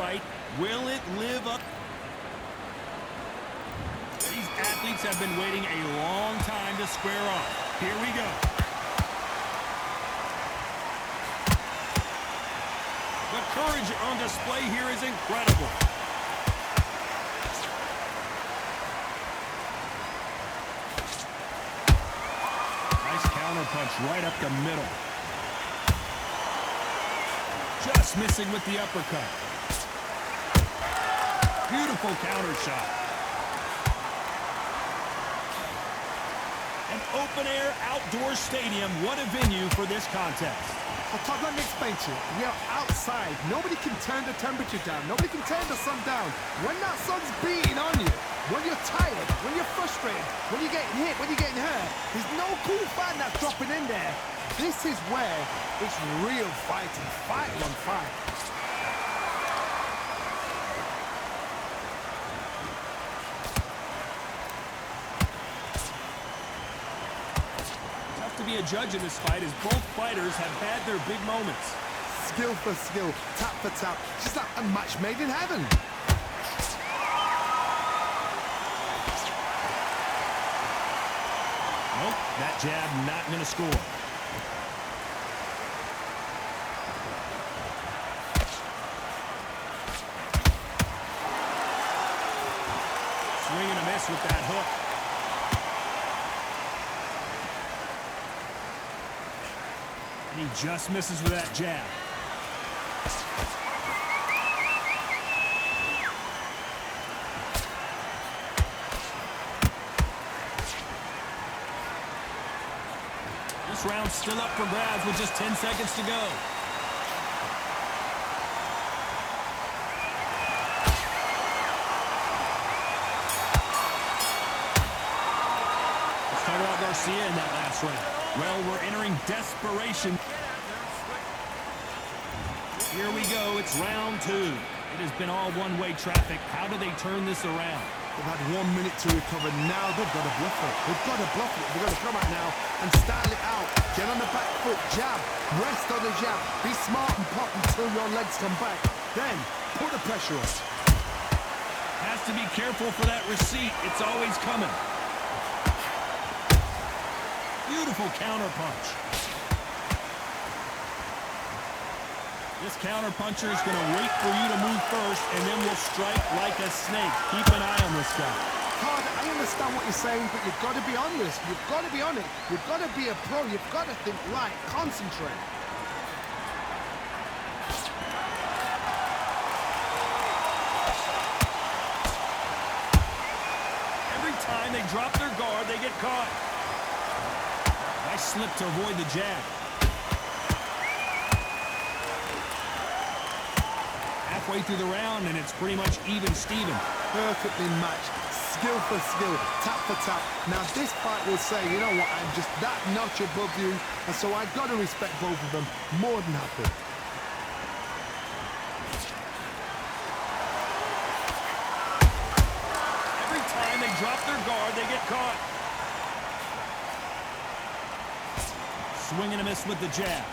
fight. Will it live up? These athletes have been waiting a long time to square off. Here we go. The courage on display here is incredible. Nice counter punch right up the middle. Just missing with the uppercut. Beautiful counter shot. An open-air outdoor stadium. What a venue for this contest. Todd, let me explain to you. We are outside. Nobody can turn the temperature down. Nobody can turn the sun down. When that sun's beating on you, when you're tired, when you're frustrated, when you're getting hit, when you're getting hurt, there's no cool fan that's dropping in there. This is where it's real fighting. Fight on fight. To be a judge in this fight as both fighters have had their big moments. Skill for skill, tap for tap, just like a match made in heaven. Nope, that jab not going to score. Swing and a miss with that hook. And he just misses with that jab. This round's still up for grabs with just 10 seconds to go. Let's talk about Garcia in that last round. Well, we're entering desperation. Here we go. It's round 2. It has been all one-way traffic. How do they turn this around? They've had 1 minute to recover. Now they've got to bluff it. They've got to bluff it. They've got to come out now and style it out. Get on the back foot, jab, rest on the jab. Be smart and pop until your legs come back. Then put the pressure on. Has to be careful for that receipt. It's always coming. Beautiful counter punch. This counter puncher is going to wait for you to move first and then will strike like a snake. Keep an eye on this guy. Todd, I understand what you're saying, but you've got to be honest. You've got to be on it. You've got to be a pro. You've got to think right. Concentrate. Every time they drop their guard, they get caught. Nice slip to avoid the jab. Halfway through the round, and it's pretty much even Steven. Perfectly matched. Skill for skill, tap for tap. Now this fight will say, you know what, I'm just that notch above you, and so I've got to respect both of them. More than happy. Every time they drop their guard, they get caught. Swing and a miss with the jab.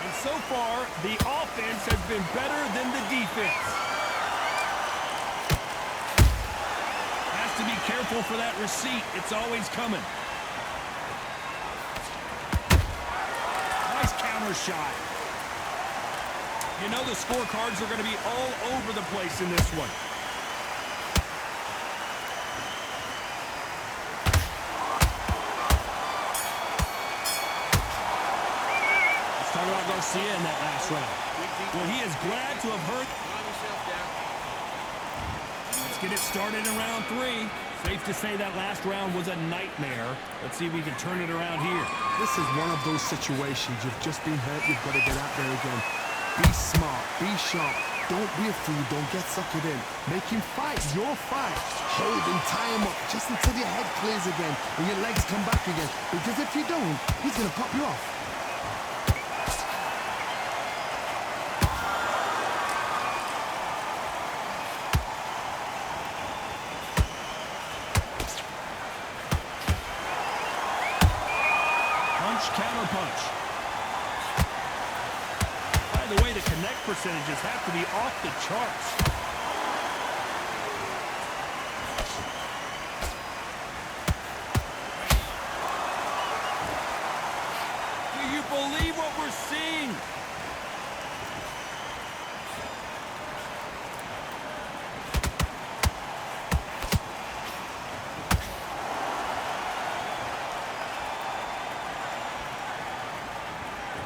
And so far, the offense has been better than the defense. Has to be careful for that receipt. It's always coming. Nice counter shot. You know the scorecards are going to be all over the place in this one. Talk about Garcia in that last round. Well, he is glad to have heard. Let's get it started in round 3. Safe to say that last round was a nightmare. Let's see if we can turn it around here. This is one of those situations. You've just been hurt. You've got to get out there again. Be smart. Be sharp. Don't be a fool. Don't get suckered in. Make him fight. Your fight. Hold him. Tie him up just until your head clears again and your legs come back again. Because if you don't, he's going to pop you off. Counter punch. the way the connect percentages have to be off the charts. Do you believe what we're seeing?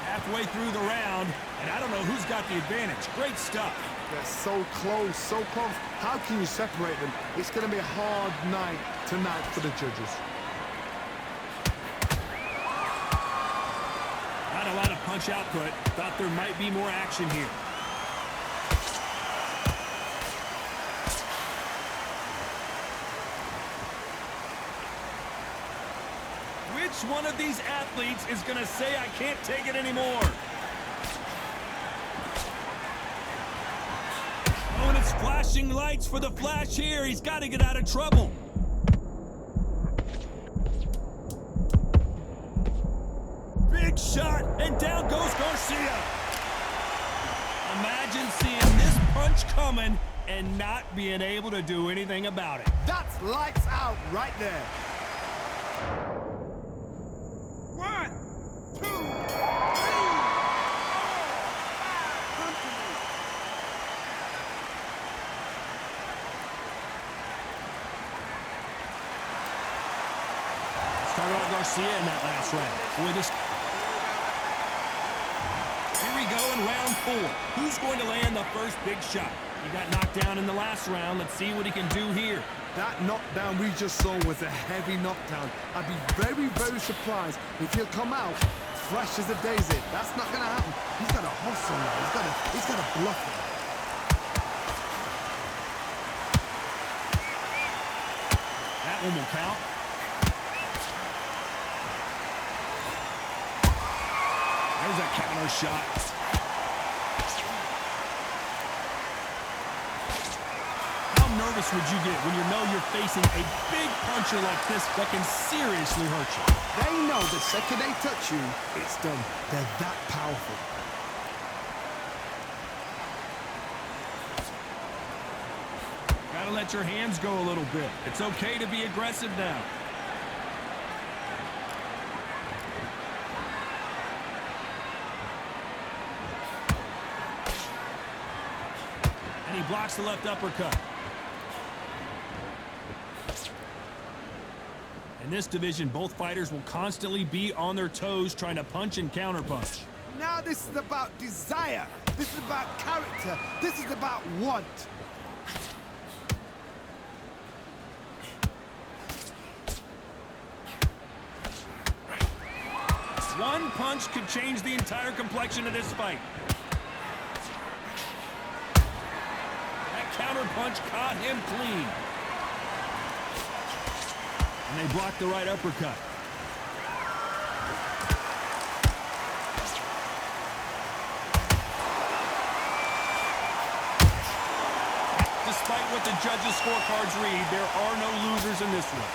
Halfway through the round, and I don't know who's got the advantage. Great stuff. They're so close, so close. How can you separate them? It's going to be a hard night tonight for the judges. Not a lot of punch output. Thought there might be more action here. Which one of these athletes is going to say, I can't take it anymore? Oh, and it's flashing lights for the flash here. He's got to get out of trouble. Big shot, and down goes Garcia. Imagine seeing this punch coming and not being able to do anything about it. That's lights out right there. 1, 2, 3, 4. Start out Garcia in that last round. Boy, this... Here we go in round 4. Who's going to land the first big shot? He got knocked down in the last round. Let's see what he can do here. That knockdown we just saw was a heavy knockdown. I'd be very, very surprised if he'll come out fresh as a daisy. That's not going to happen. He's got to hustle now. He's got to bluff him. That one will count. There's a counter shot. How nervous would you get when you know you're facing a big puncher like this that can seriously hurt you? They know the second they touch you, it's done. They're that powerful. Gotta let your hands go a little bit. It's okay to be aggressive now. And he blocks the left uppercut. In this division, both fighters will constantly be on their toes trying to punch and counterpunch. Now this is about desire. This is about character. This is about want. One punch could change the entire complexion of this fight. That counterpunch caught him clean. And they blocked the right uppercut. Despite what the judges' scorecards read, there are no losers in this one.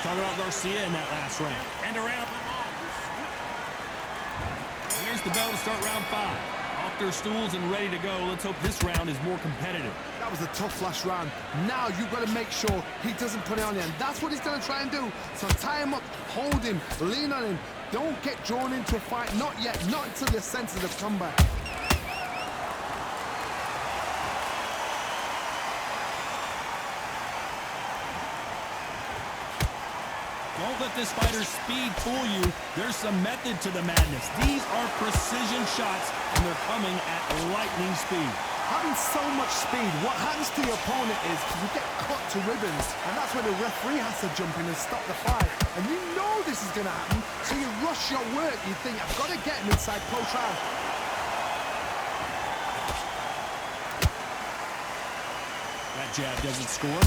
Started out Garcia in that last round. And around. Here's the bell to start round 5. Off their stools and ready to go. Let's hope this round is more competitive. That was a tough last round. Now you've got to make sure he doesn't put it on you. And that's what he's going to try and do. So tie him up, hold him, lean on him. Don't get drawn into a fight. Not yet. Not until your senses have come back. Don't let this fighter's speed fool you. There's some method to the madness. These are precision shots, and they're coming at lightning speed. Having so much speed, what happens to your opponent is you get cut to ribbons, and that's where the referee has to jump in and stop the fight. And you know this is going to happen, so you rush your work. You think, I've got to get him inside close round. That jab doesn't score.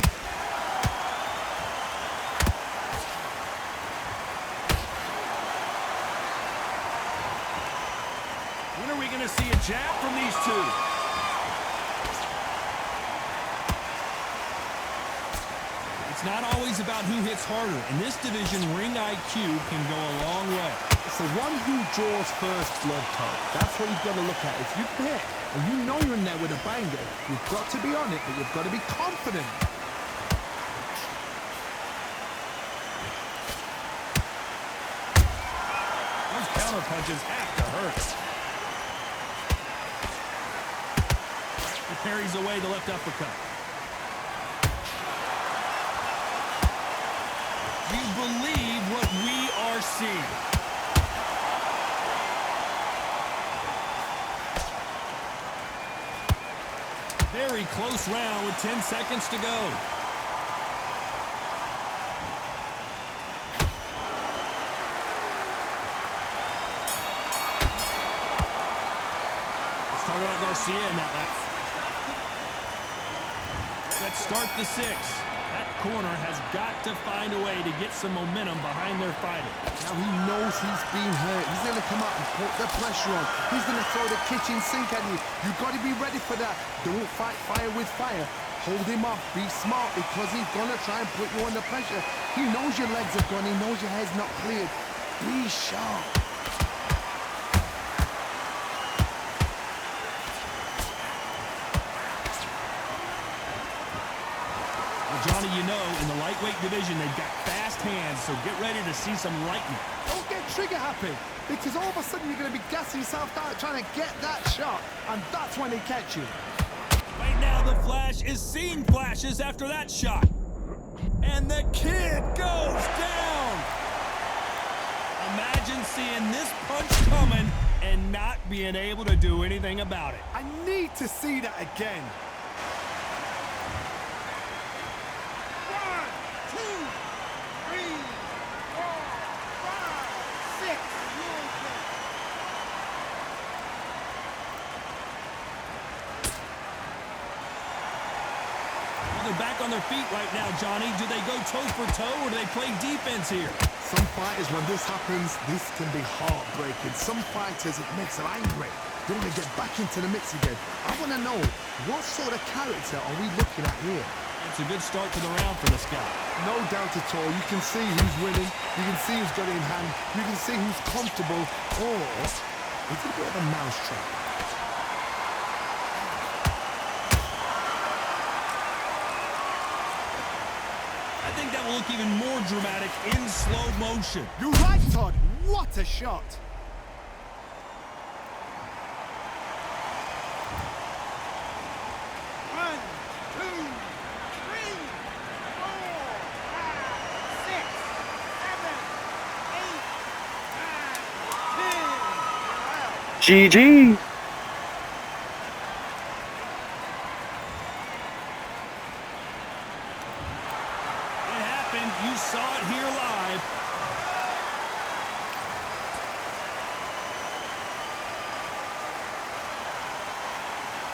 When are we going to see a jab from these two? It's not always about who hits harder. In this division, ring IQ can go a long way. It's the one who draws first blood, Todd. That's what you've got to look at. If you hit and you know you're in there with a banger, you've got to be on it, but you've got to be confident. Those counter punches have to hurt. He parries away the left uppercut. You believe what we are seeing. Very close round with 10 seconds to go. Let's talk about Garcia in that lap. Let's start the 6. That corner has got to find a way to get some momentum behind their fighter. Now he knows he's being hurt. He's going to come out and put the pressure on. He's going to throw the kitchen sink at you. You've got to be ready for that. Don't fight fire with fire. Hold him off. Be smart because he's going to try and put you under pressure. He knows your legs are gone. He knows your head's not cleared. Be sharp. Johnny, you know, in the lightweight division, they've got fast hands, so get ready to see some lightning. Don't get trigger happy, because all of a sudden you're going to be gassing yourself out trying to get that shot, and that's when they catch you. Right now, the Flash is seeing flashes after that shot. And the kid goes down. Imagine seeing this punch coming and not being able to do anything about it. I need to see that again. 1, 2, 3, 4, 5, 6. Well, they're back on their feet right now, Johnny. Do they go toe for toe or do they play defense here? Some fighters, when this happens, this can be heartbreaking. Some fighters, it makes them angry. They want to get back into the mix again. I want to know, what sort of character are we looking at here? It's a good start to the round for this guy. No doubt at all. You can see who's winning. You can see who's got it in hand. You can see who's comfortable. Or it's a bit of a mousetrap. I think that will look even more dramatic in slow motion. You're right, Todd. What a shot. One, two, three, 4, 5, 6, 7, 8, 9, 10. GG. You saw it here live.